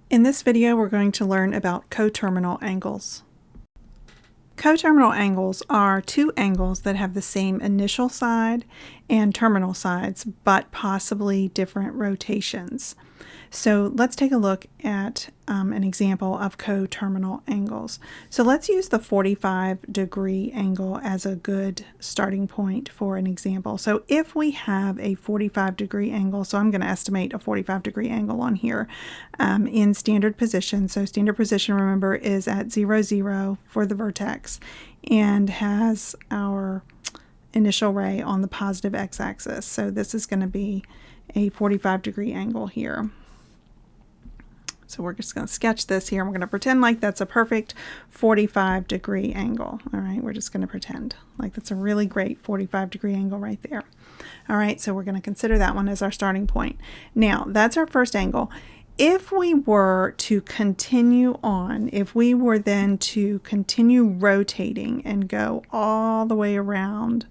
In this video, we're going to learn about coterminal angles. Coterminal angles are two angles that have the same initial side and terminal sides, but possibly different rotations. So let's take a look at an example of coterminal angles. So let's use the 45-degree angle as a good starting point for an example. So if we have a 45-degree angle, so I'm going to estimate a 45-degree angle on here in standard position. So standard position, remember, is at 0, 0 for the vertex and has our initial ray on the positive x-axis. So this is going to be a 45-degree angle here. So we're just going to sketch this here, and we're going to pretend like that's a perfect 45-degree angle. All right, we're just going to pretend like that's a really great 45-degree angle right there. All right, so we're going to consider that one as our starting point. Now, that's our first angle. If we were to continue on, if we were then to continue rotating and go all the way around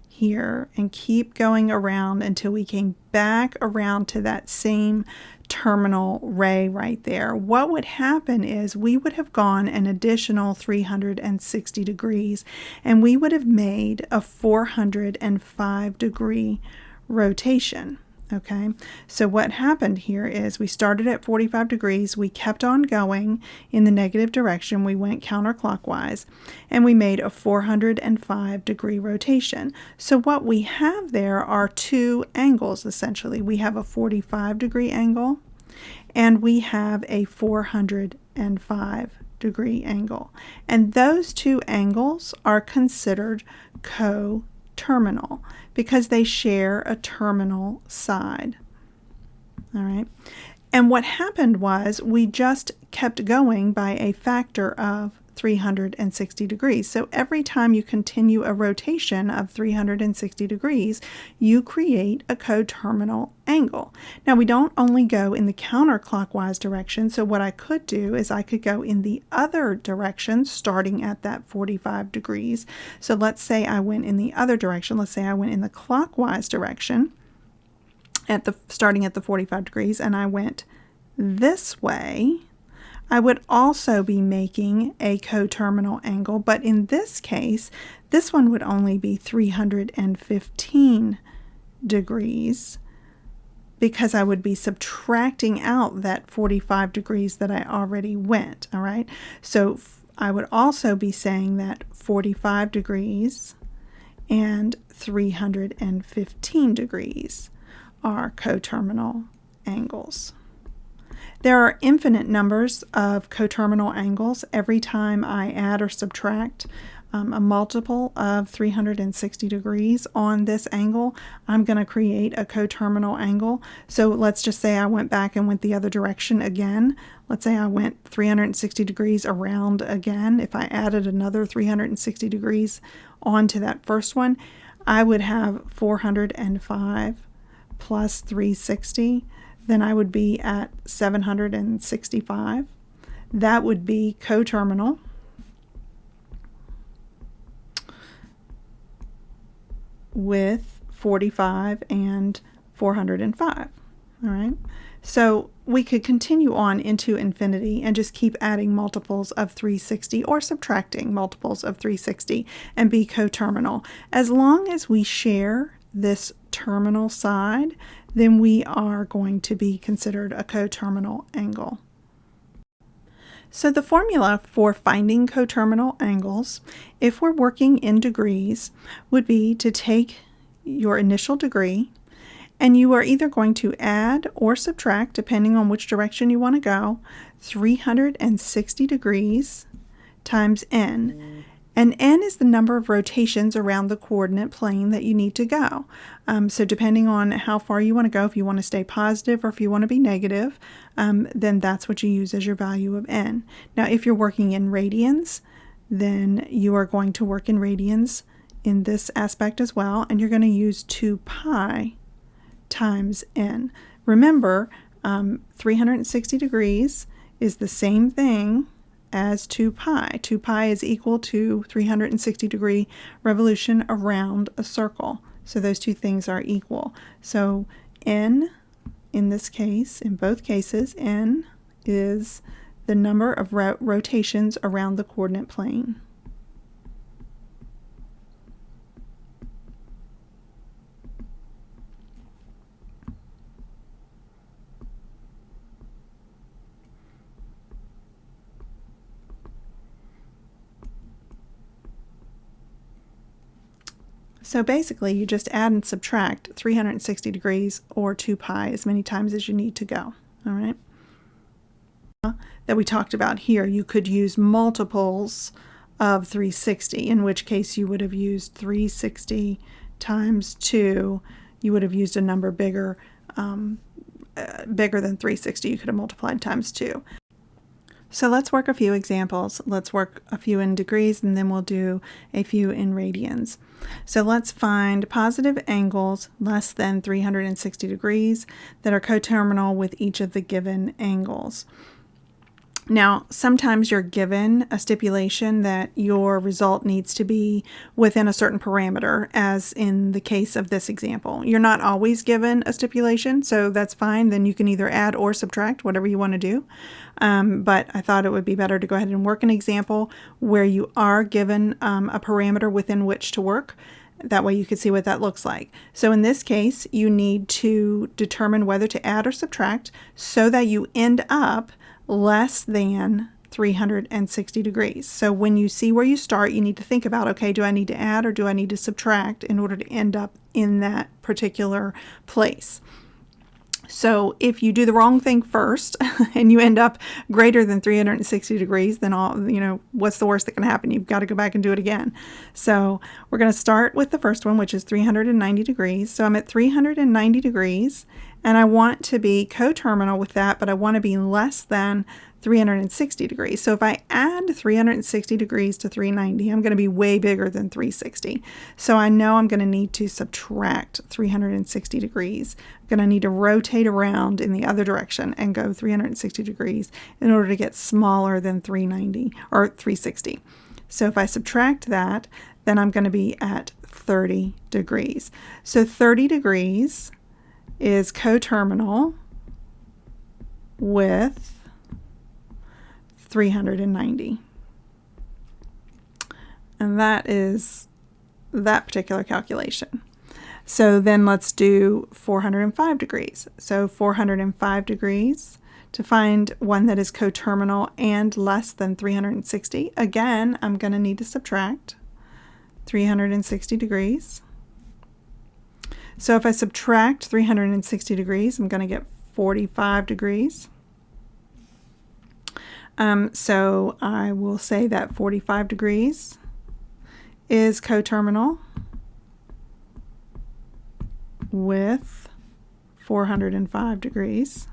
here and keep going around until we came back around to that same terminal ray right there, what would happen is we would have gone an additional 360 degrees and we would have made a 405-degree rotation. Okay, so what happened here is we started at 45 degrees, we kept on going in the negative direction, we went counterclockwise, and we made a 405-degree rotation. So what we have there are two angles essentially. We have a 45-degree angle and we have a 405-degree angle. And those two angles are considered coterminal because they share a terminal side. All right. And what happened was we just kept going by a factor of 360 degrees. So every time you continue a rotation of 360 degrees, you create a coterminal angle. Now, we don't only go in the counterclockwise direction, so what I could do is I could go in the other direction starting at that 45 degrees. So let's say I went in the other direction. Let's say I went in the clockwise direction starting at the 45 degrees and I went this way. I would also be making a coterminal angle, but in this case, this one would only be 315 degrees because I would be subtracting out that 45 degrees that I already went, all right? So I would also be saying that 45 degrees and 315 degrees are coterminal angles. There are infinite numbers of coterminal angles. Every time I add or subtract a multiple of 360 degrees on this angle, I'm going to create a coterminal angle. So let's just say I went back and went the other direction again. Let's say I went 360 degrees around again. If I added another 360 degrees onto that first one, I would have 405 plus 360. Then I would be at 765. That would be coterminal. With 45 and 405. All right. So we could continue on into infinity and just keep adding multiples of 360 or subtracting multiples of 360 and be coterminal. As long as we share this terminal side, then we are going to be considered a coterminal angle. So the formula for finding coterminal angles, if we're working in degrees, would be to take your initial degree, and you are either going to add or subtract, depending on which direction you want to go, 360 degrees times n. And n is the number of rotations around the coordinate plane that you need to go. So depending on how far you want to go, if you want to stay positive or if you want to be negative, then that's what you use as your value of n. Now, if you're working in radians, then you are going to work in radians in this aspect as well, and you're going to use 2 pi times n. Remember, 360 degrees is the same thing as 2 pi. 2 pi is equal to 360-degree revolution around a circle. So those two things are equal. So n, in this case, in both cases, n is the number of rotations around the coordinate plane. So basically, you just add and subtract 360 degrees or 2 pi as many times as you need to go, all right? That we talked about here, you could use multiples of 360, in which case you would have used 360 times 2. You would have used a number bigger than 360. You could have multiplied times 2. So let's work a few examples. Let's work a few in degrees, and then we'll do a few in radians. So let's find positive angles less than 360 degrees that are coterminal with each of the given angles. Now, sometimes you're given a stipulation that your result needs to be within a certain parameter, as in the case of this example. You're not always given a stipulation, so that's fine. Then you can either add or subtract, whatever you want to do. But I thought it would be better to go ahead and work an example where you are given a parameter within which to work. That way you can see what that looks like. So in this case, you need to determine whether to add or subtract so that you end up less than 360 degrees. So when you see where you start, you need to think about, okay, do I need to add or do I need to subtract in order to end up in that particular place? So if you do the wrong thing first and you end up greater than 360 degrees, then what's the worst that can happen? You've got to go back and do it again. So we're going to start with the first one, which is 390 degrees. So I'm at 390 degrees and I want to be coterminal with that, but I want to be less than 360 degrees. So if I add 360 degrees to 390, I'm going to be way bigger than 360. So I know I'm going to need to subtract 360 degrees. I'm going to need to rotate around in the other direction and go 360 degrees in order to get smaller than 390 or 360. So if I subtract that, then I'm going to be at 30 degrees. So 30 degrees is coterminal with 390. And that is that particular calculation. So then let's do 405 degrees. So 405 degrees to find one that is coterminal and less than 360. Again, I'm going to need to subtract 360 degrees. So if I subtract 360 degrees, I'm going to get 45 degrees. So I will say that 45 degrees is coterminal with 405 degrees,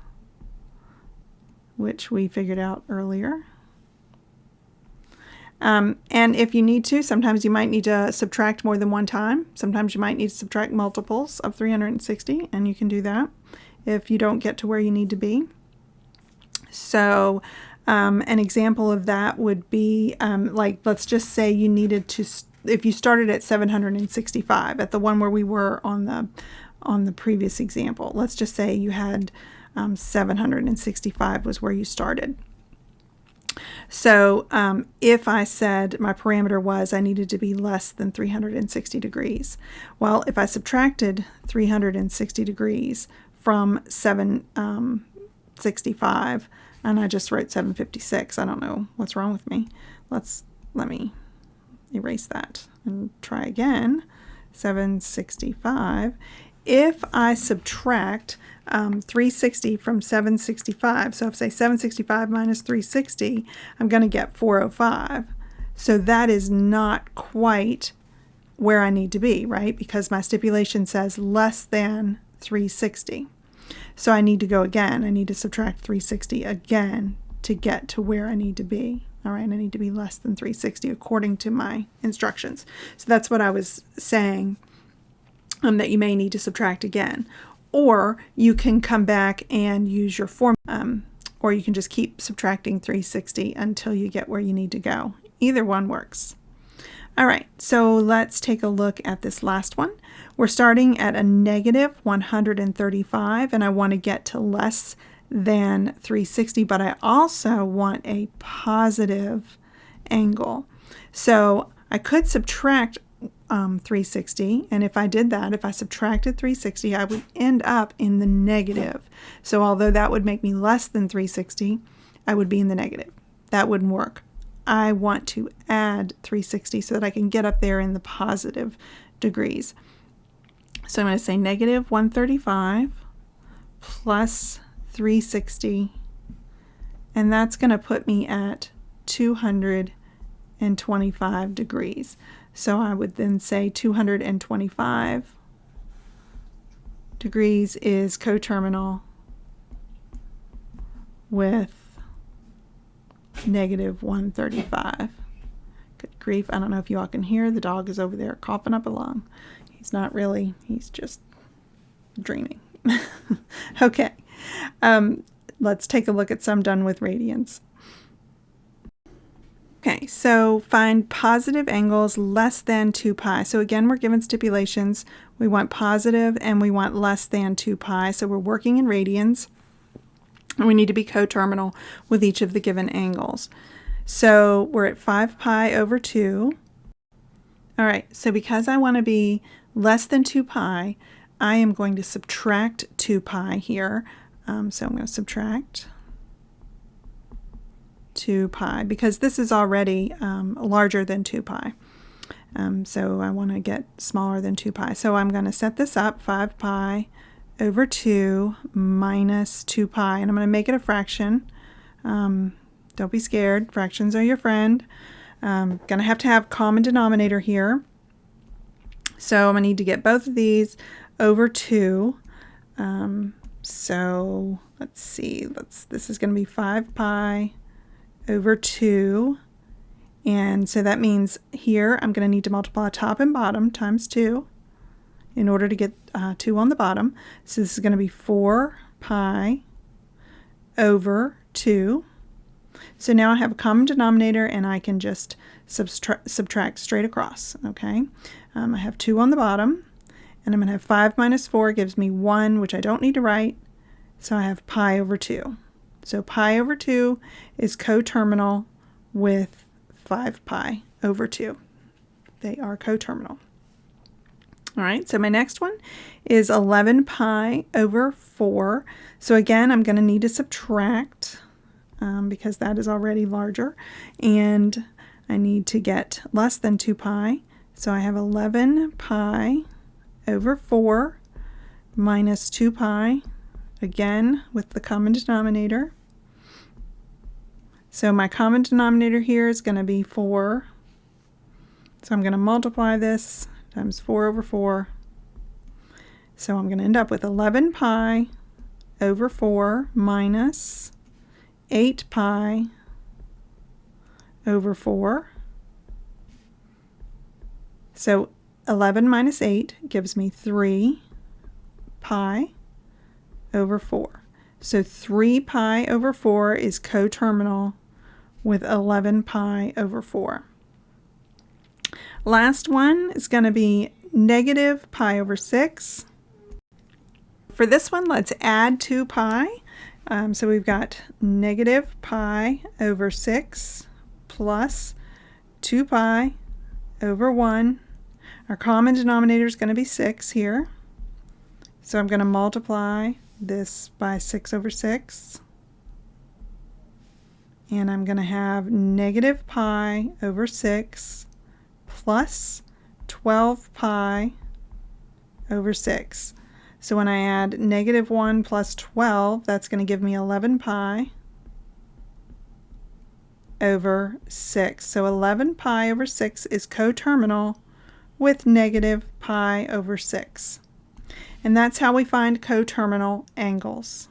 which we figured out earlier. And if you need to, sometimes you might need to subtract more than one time. Sometimes you might need to subtract multiples of 360, and you can do that if you don't get to where you need to be. So an example of that would be, like, let's just say you needed to, if you started at 765, at the one where we were on the previous example, let's just say you had 765 was where you started. So if I said my parameter was I needed to be less than 360 degrees, well, if I subtracted 360 degrees from 765, and I just wrote 756. I don't know what's wrong with me. Let me erase that and try again. 765. If I subtract 360 from 765, so if I say 765 minus 360, I'm going to get 405. So that is not quite where I need to be, right? Because my stipulation says less than 360. So I need to go again. I need to subtract 360 again to get to where I need to be. All right, I need to be less than 360 according to my instructions. So that's what I was saying, that you may need to subtract again. Or you can come back and use your formula, or you can just keep subtracting 360 until you get where you need to go. Either one works. All right, so let's take a look at this last one. We're starting at a negative 135, and I want to get to less than 360, but I also want a positive angle. So I could subtract 360, and if I did that, if I subtracted 360, I would end up in the negative. So although that would make me less than 360, I would be in the negative. That wouldn't work. I want to add 360 so that I can get up there in the positive degrees. So I'm going to say negative 135 plus 360, and that's going to put me at 225 degrees. So I would then say 225 degrees is coterminal with negative 135. Good grief, I don't know if you all can hear, the dog is over there coughing up a lung. He's not really, he's just dreaming. Okay, let's take a look at some done with radians. Okay, so find positive angles less than 2 pi. So again, we're given stipulations. We want positive and we want less than 2 pi. So we're working in radians, and we need to be coterminal with each of the given angles. So we're at 5 pi over 2. All right, so because I want to be less than 2 pi, I am going to subtract 2 pi here. So I'm going to subtract 2 pi because this is already larger than 2 pi. So I want to get smaller than 2 pi. So I'm going to set this up, 5 pi over 2 minus 2 pi, and I'm going to make it a fraction. Don't be scared. Fractions are your friend. Going to have common denominator here. So I'm going to need to get both of these over 2. So let's see. This is going to be 5 pi over 2. And so that means here I'm going to need to multiply top and bottom times 2 in order to get 2 on the bottom. So this is going to be 4 pi over 2. So now I have a common denominator and I can just subtract straight across. Okay, I have 2 on the bottom, and I'm going to have 5 minus 4 gives me 1, which I don't need to write. So I have pi over 2. So pi over 2 is coterminal with 5 pi over 2. They are coterminal. All right, so my next one is 11 pi over 4. So again, I'm going to need to subtract because that is already larger, and I need to get less than 2 pi. So I have 11 pi over 4 minus 2 pi, again with the common denominator. So my common denominator here is going to be 4. So I'm going to multiply this times 4 over 4. So I'm going to end up with 11 pi over 4 minus 8 pi over 4. So 11 minus 8 gives me 3 pi over 4. So 3 pi over 4 is coterminal with 11 pi over 4. Last one is going to be negative pi over 6. For this one, let's add 2 pi. So we've got negative pi over 6 plus 2 pi over 1. Our common denominator is going to be 6 here. So I'm going to multiply this by 6 over 6. And I'm going to have negative pi over 6 plus 12 pi over 6. So when I add negative 1 plus 12, that's going to give me 11 pi over 6. So 11 pi over 6 is coterminal with negative pi over 6. And that's how we find coterminal angles.